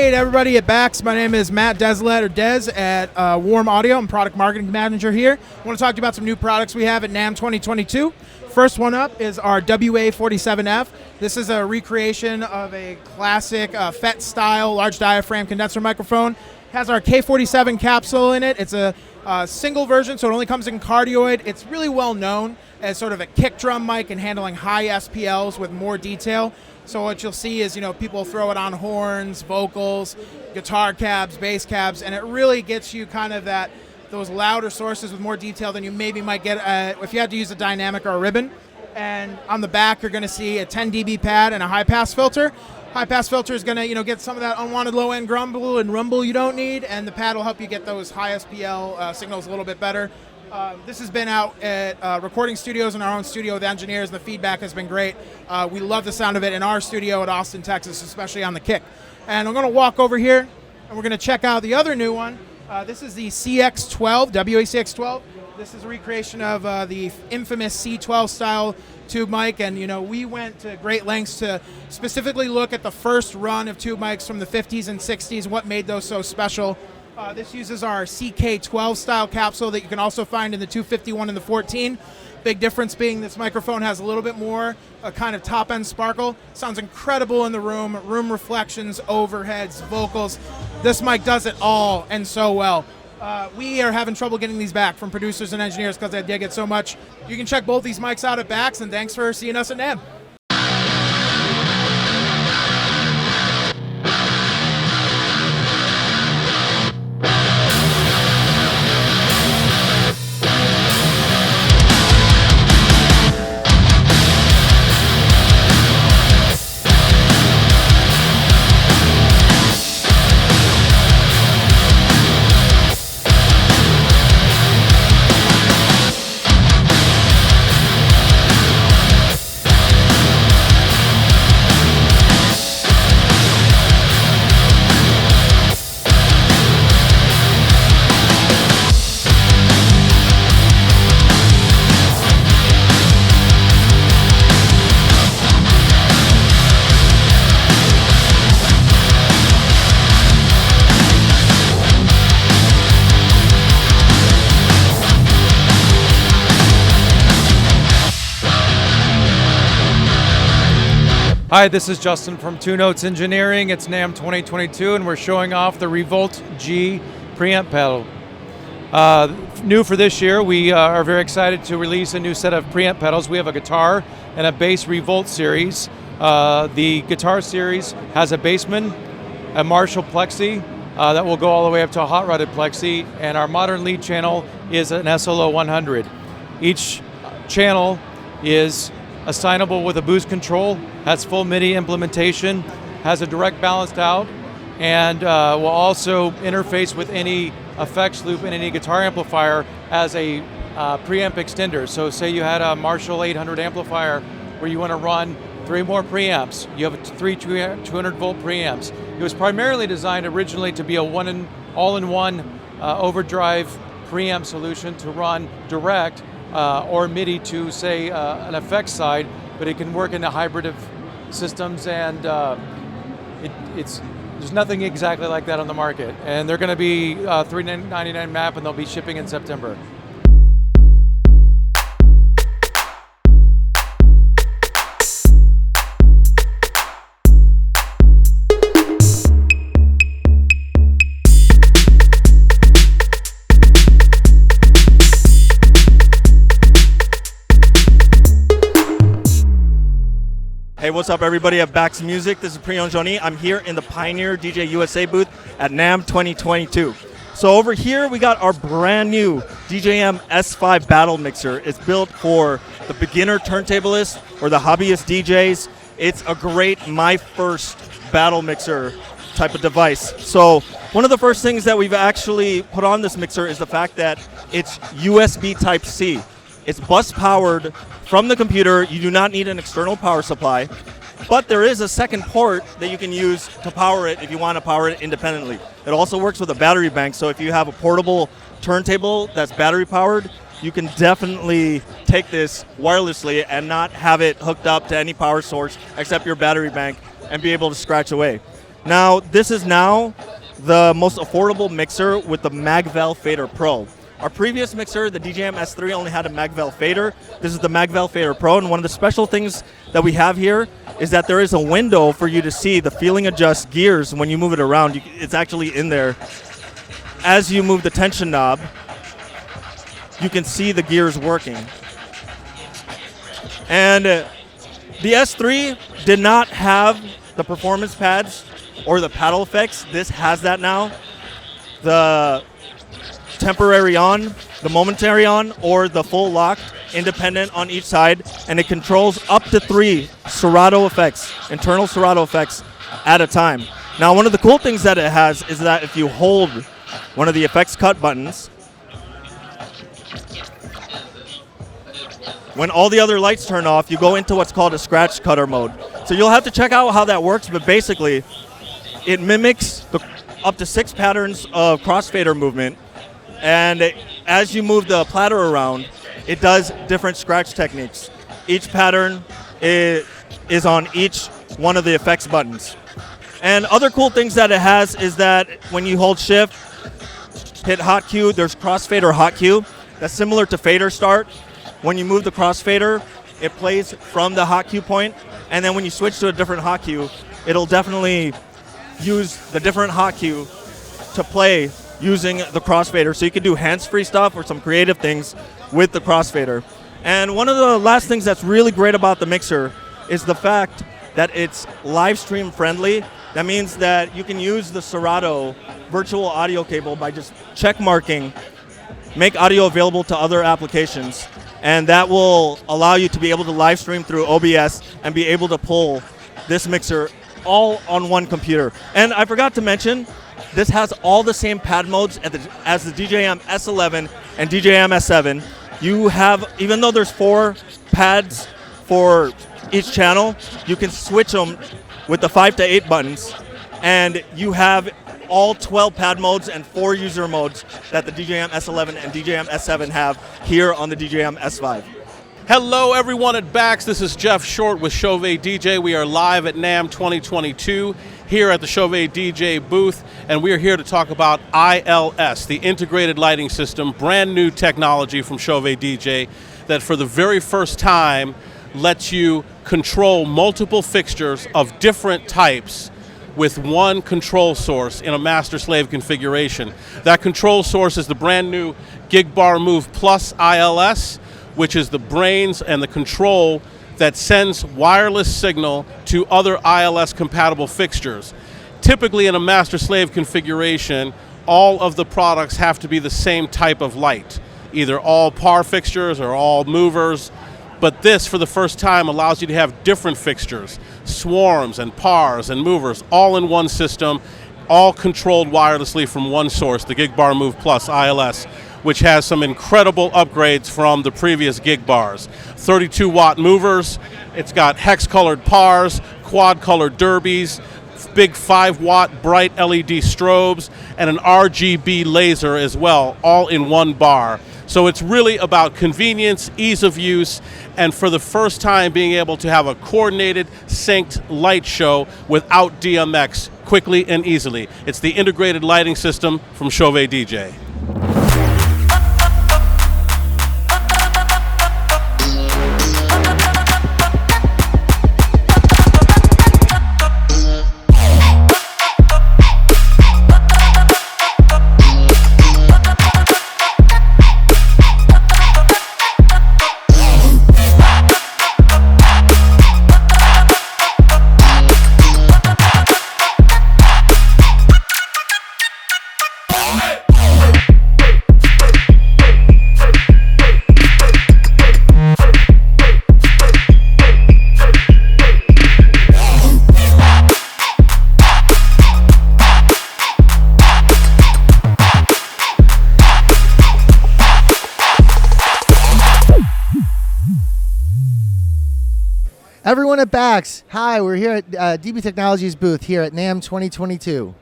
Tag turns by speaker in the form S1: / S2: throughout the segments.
S1: Hey everybody at Bax, my name is Matt Deslet, or Dez, at Warm Audio. I'm product marketing manager here. I want to talk to you about some new products we have at NAMM 2022. First one up is our WA47F. This is a recreation of a classic FET style large diaphragm condenser microphone. It has our K47 capsule in it. It's a single version, so it only comes in cardioid. It's really well known as sort of a kick drum mic and handling high SPLs with more detail. So what you'll see is, people throw it on horns, vocals, guitar cabs, bass cabs, and it really gets you kind of those louder sources with more detail than you maybe might get if you had to use a dynamic or a ribbon. And on the back, you're going to see a 10 dB pad and a high pass filter. High pass filter is going to, get some of that unwanted low end grumble and rumble you don't need, and the pad will help you get those high SPL signals a little bit better. This has been out at recording studios in our own studio with engineers, and the feedback has been great. We love the sound of it in our studio at Austin, Texas, especially on the kick. And I'm going to walk over here, and we're going to check out the other new one. This is the CX12, WACX12. This is a recreation of the infamous C12 style tube mic, and we went to great lengths to specifically look at the first run of tube mics from the 50s and 60s, what made those so special. This uses our CK12 style capsule that you can also find in the 251 and the 14. Big difference being this microphone has a little bit more kind of top end sparkle. Sounds incredible in the room reflections, overheads, vocals. This mic does it all and so well. We are having trouble getting these back from producers and engineers because they dig it so much. You can check both these mics out at Bax, and thanks for seeing us at NAMM.
S2: Hi, this is Justin from Two Notes Engineering. It's NAMM 2022, and we're showing off the Revolt G Preamp pedal. New for this year, we are very excited to release a new set of preamp pedals. We have a guitar and a bass Revolt series. The guitar series has a Bassman, a Marshall Plexi that will go all the way up to a hot rodded Plexi, and our modern lead channel is an SLO 100. Each channel is assignable with a boost control, has full MIDI implementation, has a direct balanced out, and will also interface with any effects loop and any guitar amplifier as a preamp extender. So say you had a Marshall 800 amplifier where you want to run 3 more preamps. You have 3 200 volt preamps. It was primarily designed originally to be a all-in-one overdrive preamp solution to run direct or MIDI to, say, an effects side, but it can work in a hybrid of systems, and there's nothing exactly like that on the market. And they're going to be $399 MAP, and they'll be shipping in September.
S3: Hey, what's up everybody at Bax Music? This is Prion Joni. I'm here in the Pioneer DJ USA booth at NAMM 2022. So over here we got our brand new Djm S5 Battle Mixer. It's built for the beginner turntablist or the hobbyist DJs. It's a great my first battle mixer type of device. So one of the first things that we've actually put on this mixer is the fact that it's USB Type-C. It's bus powered from the computer. You do not need an external power supply, but there is a second port that you can use to power it if you want to power it independently. It also works with a battery bank, so if you have a portable turntable that's battery powered, you can definitely take this wirelessly and not have it hooked up to any power source except your battery bank and be able to scratch away. Now, this is now the most affordable mixer with the Magvel Fader Pro. Our previous mixer, the Djm S3, only had a Magvel Fader. This is the Magvel Fader Pro, and one of the special things that we have here is that there is a window for you to see the feeling adjust gears when you move it around. It's actually in there. As you move the tension knob, you can see the gears working. And the S3 did not have the performance pads or the paddle effects. This has that now. The temporary on, the momentary on, or the full locked, independent on each side, and it controls up to 3 Serato effects, internal Serato effects at a time. Now, one of the cool things that it has is that if you hold one of the effects cut buttons, when all the other lights turn off, you go into what's called a scratch cutter mode. So you'll have to check out how that works, but basically, it mimics up to 6 patterns of crossfader movement. And as you move the platter around, it does different scratch techniques. Each pattern is on each one of the effects buttons. And other cool things that it has is that when you hold shift, hit hot cue, there's crossfader hot cue. That's similar to fader start. When you move the crossfader, it plays from the hot cue point. And then when you switch to a different hot cue, it'll definitely use the different hot cue to play using the crossfader, so you can do hands-free stuff or some creative things with the crossfader. And one of the last things that's really great about the mixer is the fact that it's live stream friendly. That means that you can use the Serato virtual audio cable by just check marking, make audio available to other applications, and that will allow you to be able to live stream through OBS and be able to pull this mixer all on one computer. And I forgot to mention, this has all the same pad modes as the Djm S11 and Djm S7. You have, even though there's 4 pads for each channel, you can switch them with the 5 to 8 buttons, and you have all 12 pad modes and 4 user modes that the Djm S11 and Djm S7 have here on the Djm S5.
S4: Hello everyone at Bax, this is Jeff Short with Chauvet DJ. We are live at NAMM 2022 here at the Chauvet DJ booth, and we are here to talk about ILS, the integrated lighting system, brand new technology from Chauvet DJ that for the very first time lets you control multiple fixtures of different types with one control source in a master-slave configuration. That control source is the brand new Gig Bar Move Plus ILS, which is the brains and the control that sends wireless signal to other ILS-compatible fixtures. Typically in a master-slave configuration, all of the products have to be the same type of light, either all par fixtures or all movers, but this, for the first time, allows you to have different fixtures, swarms and pars and movers, all in one system, all controlled wirelessly from one source, the Gig Bar Move Plus ILS, which has some incredible upgrades from the previous Gig Bars. 32-watt movers, it's got hex-colored pars, quad-colored derbies, big 5-watt bright LED strobes, and an RGB laser as well, all in one bar. So it's really about convenience, ease of use, and for the first time being able to have a coordinated, synced light show without DMX quickly and easily. It's the integrated lighting system from Chauvet DJ.
S5: Everyone at Bax, hi, we're here at DB Technologies booth here at NAMM 2022.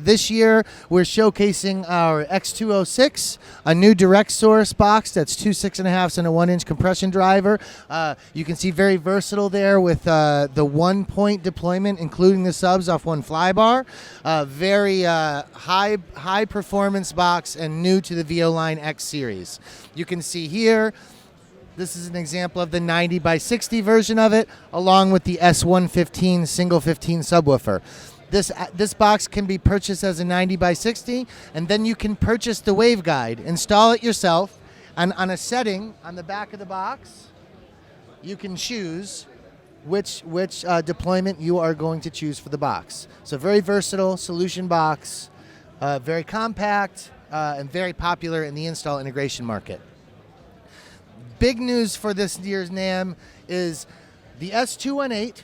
S5: This year, we're showcasing our X206, a new direct source box that's 2 6.5s and a 1-inch compression driver. You can see very versatile there with the 1-point deployment, including the subs off one flybar. Very high performance box and new to the VO-Line X series. You can see here, this is an example of the 90 by 60 version of it, along with the S115 single 15 subwoofer. This box can be purchased as a 90 by 60, and then you can purchase the waveguide, install it yourself, and on a setting on the back of the box, you can choose which deployment you are going to choose for the box. So very versatile solution box, very compact, and very popular in the install integration market. Big news for this year's NAMM is the S218,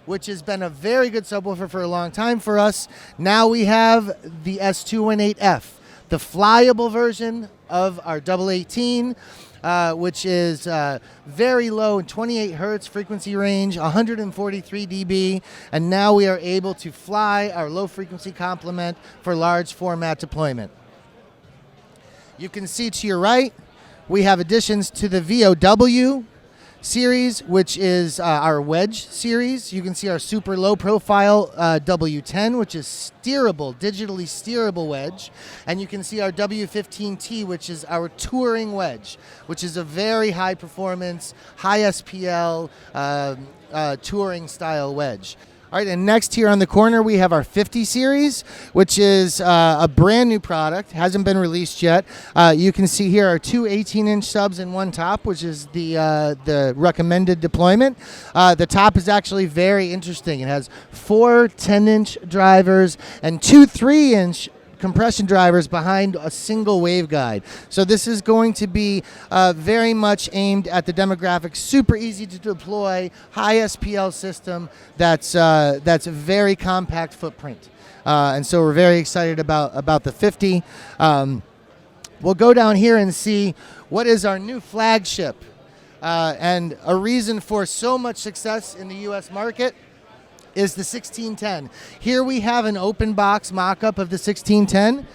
S5: which has been a very good subwoofer for a long time for us. Now we have the S218F, the flyable version of our double 18, which is very low in 28 hertz frequency range, 143 dB, and now we are able to fly our low frequency complement for large format deployment. You can see to your right, we have additions to the VOW series, which is our wedge series. You can see our super low profile W10, which is steerable, digitally steerable wedge. And you can see our W15T, which is our touring wedge, which is a very high performance, high SPL touring style wedge. All right, and next here on the corner, we have our 50 series, which is a brand new product, hasn't been released yet. You can see here our two 18-inch subs and one top, which is the recommended deployment. The top is actually very interesting. It has 4 10-inch drivers and 2 3-inch compression drivers behind a single waveguide. So this is going to be very much aimed at the demographic, super easy to deploy, high SPL system that's a very compact footprint. And so we're very excited about the 50. We'll go down here and see what is our new flagship and a reason for so much success in the US market is the 1610. Here we have an open box mock-up of the 1610.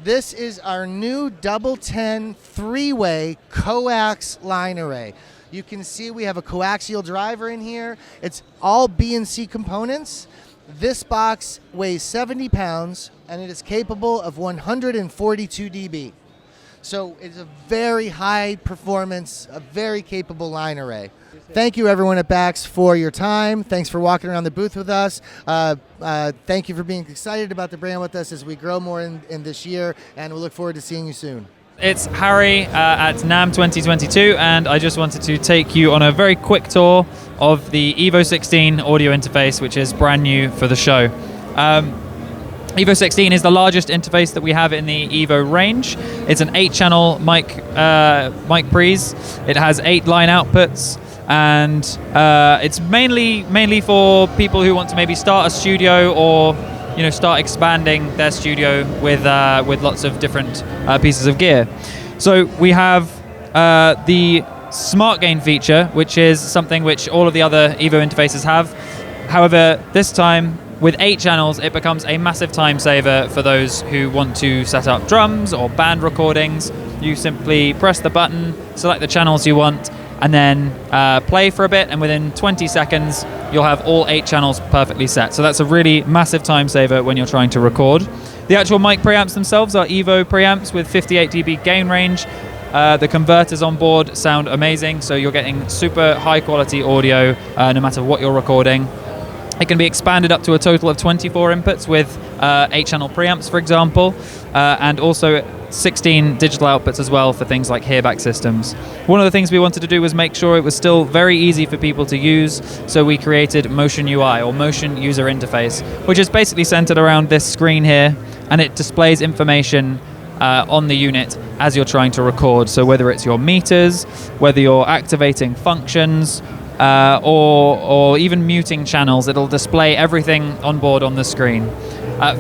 S5: This is our new double 10 3-way coax line array. You can see we have a coaxial driver in here. It's all B and C components. This box weighs 70 pounds and it is capable of 142 dB. So it's a very high performance, a very capable line array. Thank you everyone at Bax for your time. Thanks for walking around the booth with us. Thank you for being excited about the brand with us as we grow more in this year, and we look forward to seeing you soon.
S6: It's Harry at NAMM 2022, and I just wanted to take you on a very quick tour of the Evo 16 audio interface, which is brand new for the show. Evo 16 is the largest interface that we have in the Evo range. It's an 8-channel mic pre's. It has 8 line outputs, and it's mainly for people who want to maybe start a studio or start expanding their studio with lots of different pieces of gear. So we have the Smart Gain feature, which is something which all of the other Evo interfaces have. However, this time with 8 channels, it becomes a massive time saver for those who want to set up drums or band recordings. You simply press the button, select the channels you want, and then play for a bit, and within 20 seconds, you'll have all 8 channels perfectly set. So that's a really massive time saver when you're trying to record. The actual mic preamps themselves are Evo preamps with 58 dB gain range. The converters on board sound amazing, so you're getting super high quality audio no matter what you're recording. It can be expanded up to a total of 24 inputs with 8-channel preamps, for example, and also 16 digital outputs as well for things like hearback systems. One of the things we wanted to do was make sure it was still very easy for people to use, so we created Motion UI, or Motion User Interface, which is basically centered around this screen here, and it displays information on the unit as you're trying to record. So whether it's your meters, whether you're activating functions, or even muting channels, it'll display everything on board on the screen.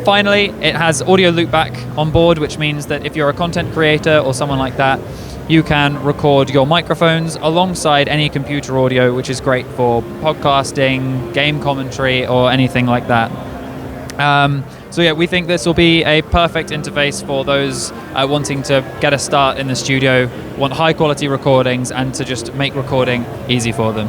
S6: Finally, it has audio loopback on board, which means that if you're a content creator or someone like that, you can record your microphones alongside any computer audio, which is great for podcasting, game commentary, or anything like that. So yeah, we think this will be a perfect interface for those wanting to get a start in the studio, want high quality recordings, and to just make recording easy for them.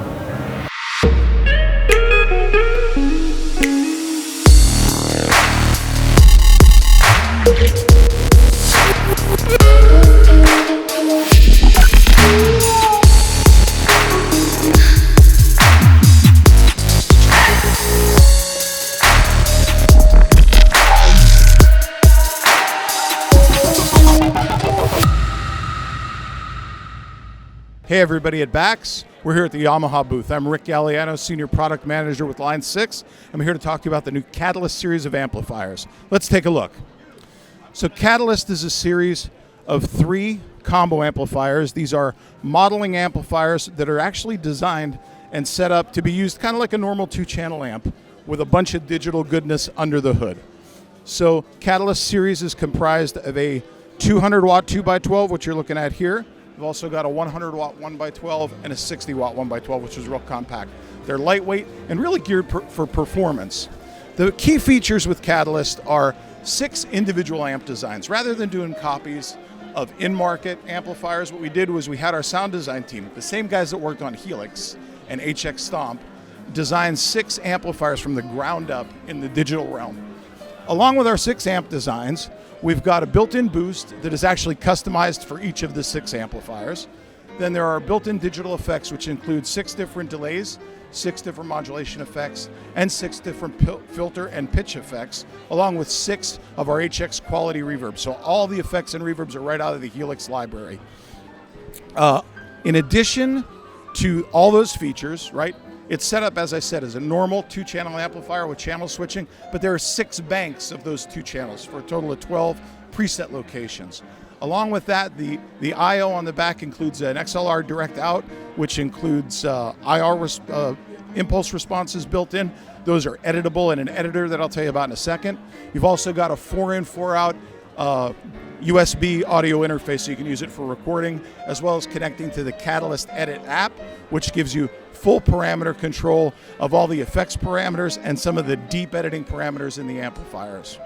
S7: Hey everybody at Bax, we're here at the Yamaha booth. I'm Rick Galliano, Senior Product Manager with Line 6. I'm here to talk to you about the new Catalyst series of amplifiers. Let's take a look. So Catalyst is a series of 3 combo amplifiers. These are modeling amplifiers that are actually designed and set up to be used kind of like a normal 2-channel amp with a bunch of digital goodness under the hood. So Catalyst series is comprised of a 200 watt 2x12, which you're looking at here. We've also got a 100 watt 1x12 and a 60 watt 1x12, which is real compact. They're lightweight and really geared for performance. The key features with Catalyst are 6 individual amp designs. Rather than doing copies of in-market amplifiers, what we did was we had our sound design team, the same guys that worked on Helix and HX Stomp, designed 6 amplifiers from the ground up in the digital realm. Along with our 6 amp designs, we've got a built-in boost that is actually customized for each of the 6 amplifiers. Then there are built-in digital effects, which include 6 different delays, 6 different modulation effects, and 6 different filter and pitch effects, along with 6 of our HX quality reverbs. So all the effects and reverbs are right out of the Helix library. In addition to all those features, right, it's set up, as I said, as a normal 2-channel amplifier with channel switching, but there are 6 banks of those 2 channels for a total of 12 preset locations. Along with that, the I/O on the back includes an XLR direct out, which includes IR impulse responses built in. Those are editable in an editor that I'll tell you about in a second. You've also got a 4-in, 4-out USB audio interface, so you can use it for recording, as well as connecting to the Catalyst Edit app, which gives you full parameter control of all the effects parameters and some of the deep editing parameters in the amplifiers.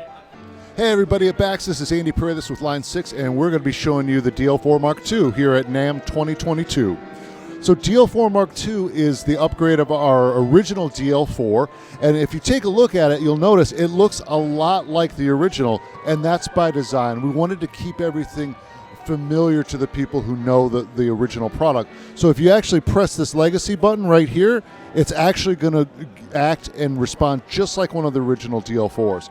S8: Hey everybody at Bax, this is Andy Paredes with Line 6, and we're going to be showing you the Dl4 Mark II here at NAMM 2022. So Dl4 Mark II is the upgrade of our original Dl4, and if you take a look at it, you'll notice it looks a lot like the original, and that's by design. We wanted to keep everything familiar to the people who know the original product. So if you actually press this legacy button right here, it's actually going to act and respond just like one of the original Dl4s.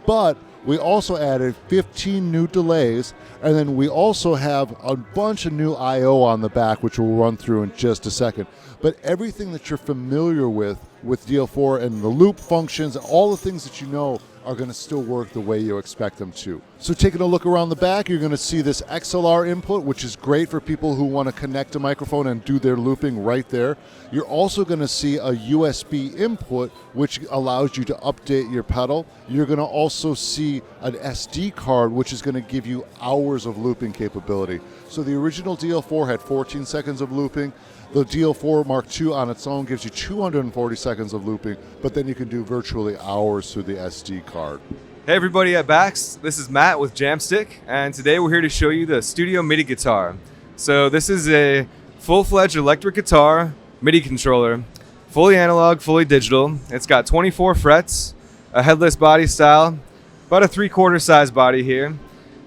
S8: But we also added 15 new delays, and then we also have a bunch of new I/O on the back, which we'll run through in just a second. But everything that you're familiar with Dl4 and the loop functions, all the things that you know are going to still work the way you expect them to. So taking a look around the back, you're going to see this Xlr Input, which is great for people who want to connect a microphone and do their looping right there. You're also going to see a USB input, which allows you to update your pedal. You're going to also see an SD card, which is going to give you hours of looping capability. So the original Dl4 had 14 seconds of looping. The Dl4 Mark II on its own gives you 240 seconds of looping, but then you can do virtually hours through the SD card.
S9: Hey everybody at Bax, this is Matt with Jamstick, and today we're here to show you the Studio MIDI guitar. So this is a full-fledged electric guitar MIDI controller, fully analog, fully digital. It's got 24 frets, a headless body style, about a 3/4 size body here.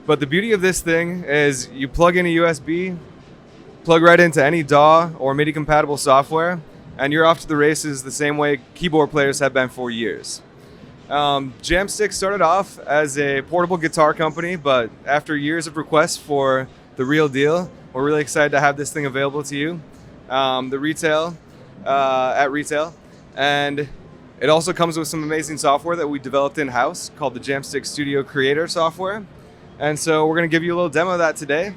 S9: But the beauty of this thing is you plug in a USB, plug right into any DAW or MIDI compatible software, and you're off to the races the same way keyboard players have been for years. Jamstick started off as a portable guitar company, but after years of requests for the real deal, we're really excited to have this thing available to you. At retail, and it also comes with some amazing software that we developed in-house called the Jamstick Studio Creator software. And so we're going to give you a little demo of that today.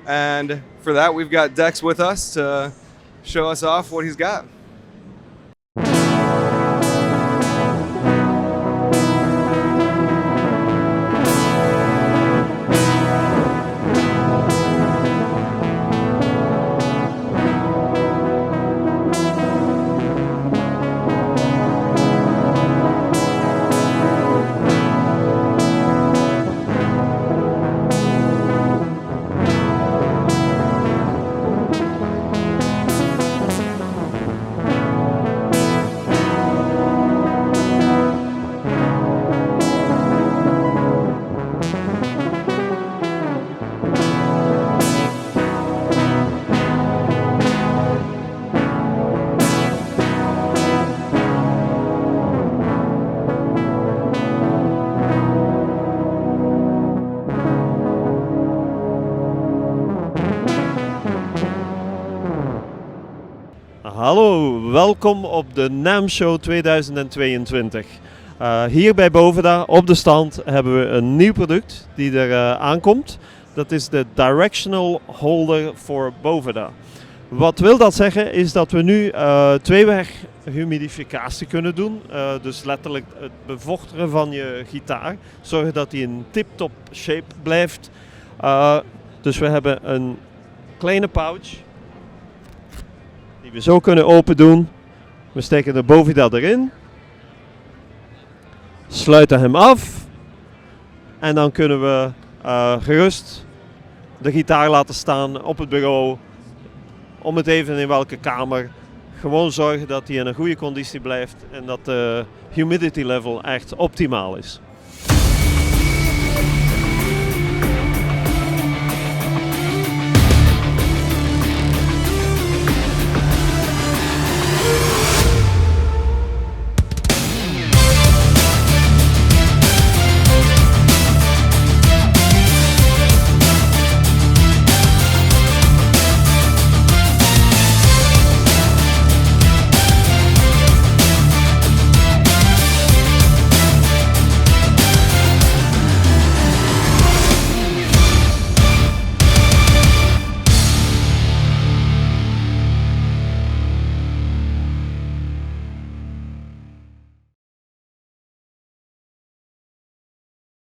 S9: And for that, we've got Dex with us to show us off what he's got.
S10: Hallo, welkom op de NAMM Show 2022. Hier bij Boveda op de stand hebben we een nieuw product die er aankomt. Dat is de Directional Holder voor Boveda. Wat wil dat zeggen is dat we nu tweeweg humidificatie kunnen doen. Dus letterlijk het bevochtigen van je gitaar. Zorgen dat die in tip-top shape blijft. Dus we hebben een kleine pouch die we zo kunnen open doen. We steken de Boveda erin. Sluiten hem af. En dan kunnen we gerust de gitaar laten staan op het bureau. Om het even in welke kamer. Gewoon zorgen dat hij in een goede conditie blijft en dat de humidity level echt optimaal is.